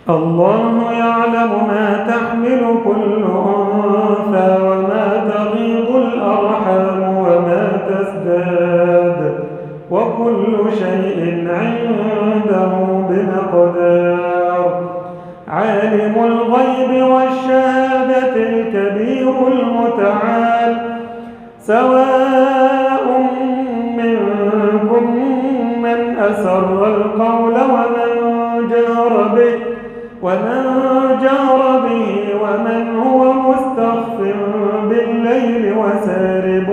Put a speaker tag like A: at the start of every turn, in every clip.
A: الله يعلم ما تحمل كل أنثى وما تغيض الأرحام وما تزداد وكل شيء عنده بمقدار. عالم الغيب والشهادة الكبير المتعال. سواء منكم من أسر القول ومن جهر به ومن هو مستخف بالليل وسارب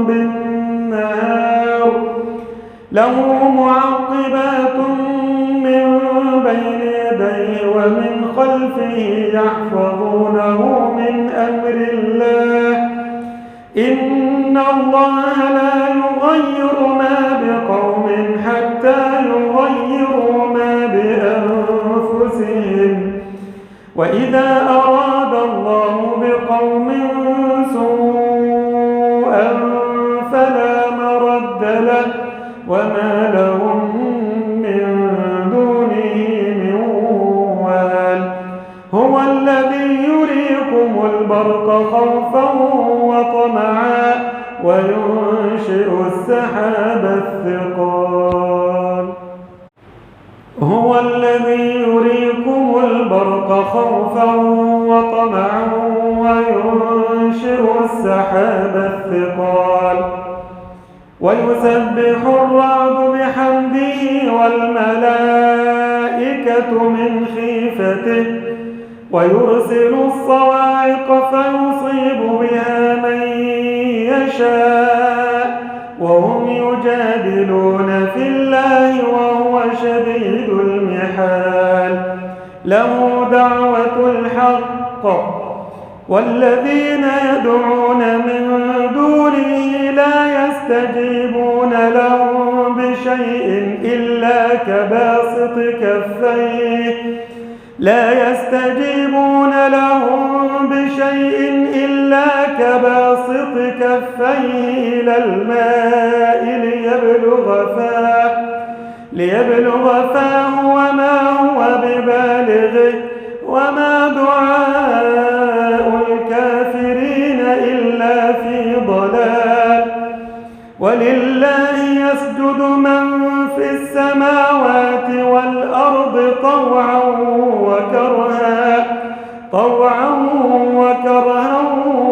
A: بالنهار. له معقبات من بين يديه ومن خلفه يحفظونه من أمر الله. إن الله لا يغير ما بقوم حتى يغيروا ما بأنفسهم. وإذا أراد الله بقوم سوءا فلا مرد له وما لهم من دونه من وال. هو الذي يريكم البرق خوفا وطمعا وينشئ السحاب الثقال. هو الذي يريكم البرق خوفا وطمعا وينشئ السحاب الثقال. ويسبح الرعد بحمده والملائكة من خيفته ويرسل الصواعق فيصيب بها من يشاء وهم يجادلون في الله وهو شديد المحال. له دعوة الحق والذين يدعون من دونه لا يستجيبون لهم بشيء إلا كباسط كفيه إلى الماء ليبلغ فاه وما هو ببالغه وما دعاء الكافرين إلا في ضلال. ولله يسجد من في السماوات والأرض طوعا وكرها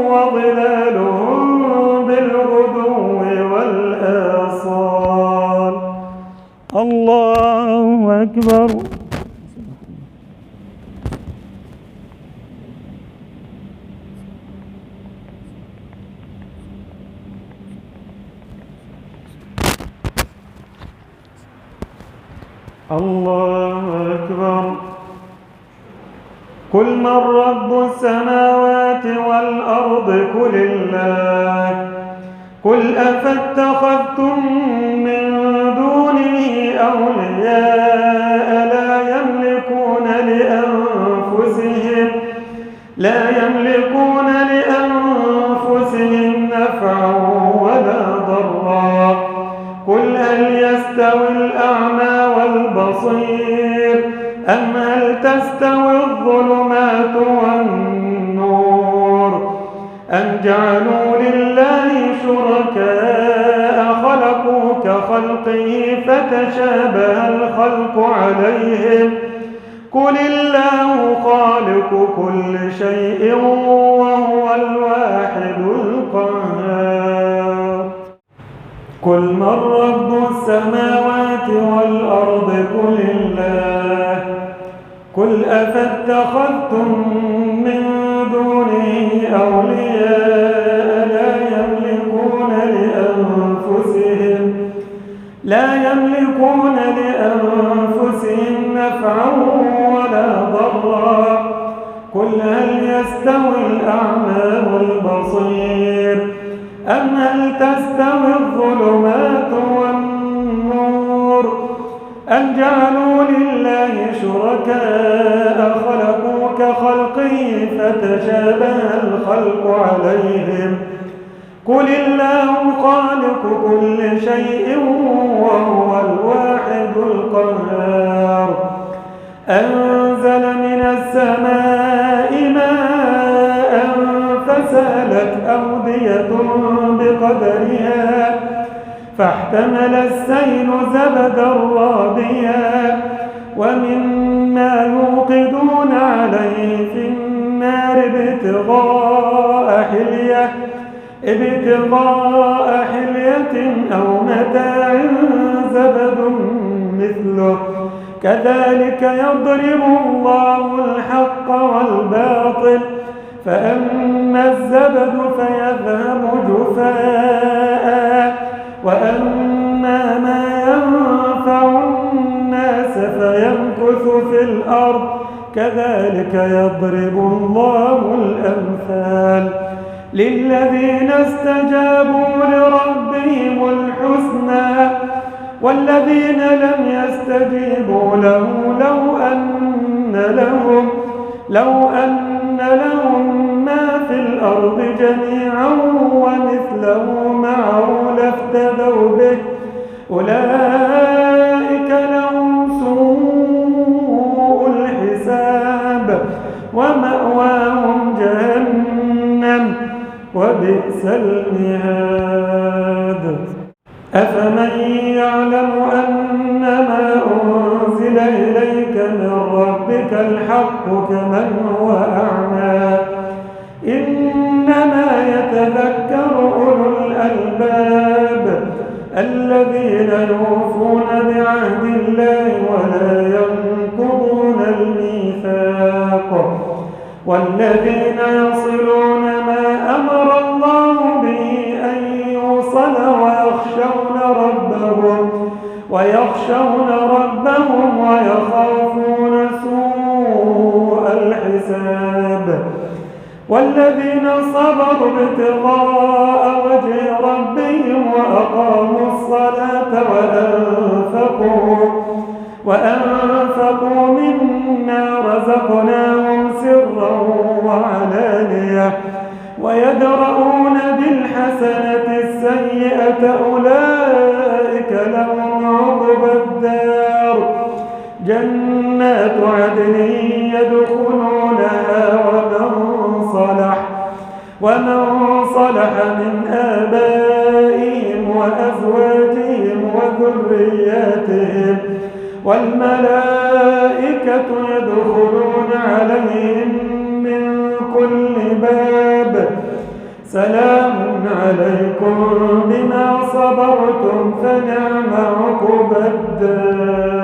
A: وظلالهم بالغدو والآصال. الله أكبر. الله أكبر. قل من رب السماوات والأرض قل الله. قل أفاتخذتم من دونه أولياء لا يملكون لأنفسهم نفعا ولا ضرا. قل هل يستوي الأعمى والبصير أم هل تستوي الظلمات والنور أم جعلوا لله شركاء خلقوا كخلقه فتشابه الخلق عليهم. قل الله خالق كل شيء وهو الواحد القهار. قل من رب السماوات والأرض قل الله. قل أفاتخذتم من دونه أولياء لا يملكون لأنفسهم نفعا ولا ضرا. قل هل يستوي الأعمى والبصير أم هل تستوي الظلمات والنور أم جعلوا لله شركاء خلقوا كخلقه فتشابه الخلق عليهم. قل الله خالق كل شيء وهو الواحد القهار. أنزل من السماء ماء فسالت أودية بقدرها فاحتمل السيل زبدا رابيا ومما يوقدون عليه في النار ابتغاء حلية أو متاع زبد مثله كذلك يضرب الله الحق والباطل فأما الزبد فيذهب جفاء وأما ما ينفع الناس فيمكث في الأرض كذلك يضرب الله الأمثال للذين استجابوا لربهم الحسنى والذين لم يستجيبوا له لو أن لهم ما في الأرض جميعا ومثله معه لافتدوا به أولئك لهم سوء الحساب ومأواهم جهنم وبئس المهاد أفمن يعلم أنما أنزل إليك من ربك الحق كمن هو أعمى إنما يتذكر أولو الألباب الذين يوفون بعهد الله ولا ينقضون الميثاق والذين يصلون ما أمر الله به أن يوصل ويخشون ربهم ويخافون سوء الحساب والذين صبروا ابتغاء وجه ربهم وأقاموا الصلاة وأنفقوا مما رزقناهم سرا وعلانية ويدرؤون بالحسنة السيئة أولئك لهم عقبى الدار جنات عدن يدخلونها ومن صلح من آبائهم وأزواجهم وذرياتهم والملائكة يدخلون عليهم من كل باب سلام عليكم بما صبرتم فنعم عقبى الدار.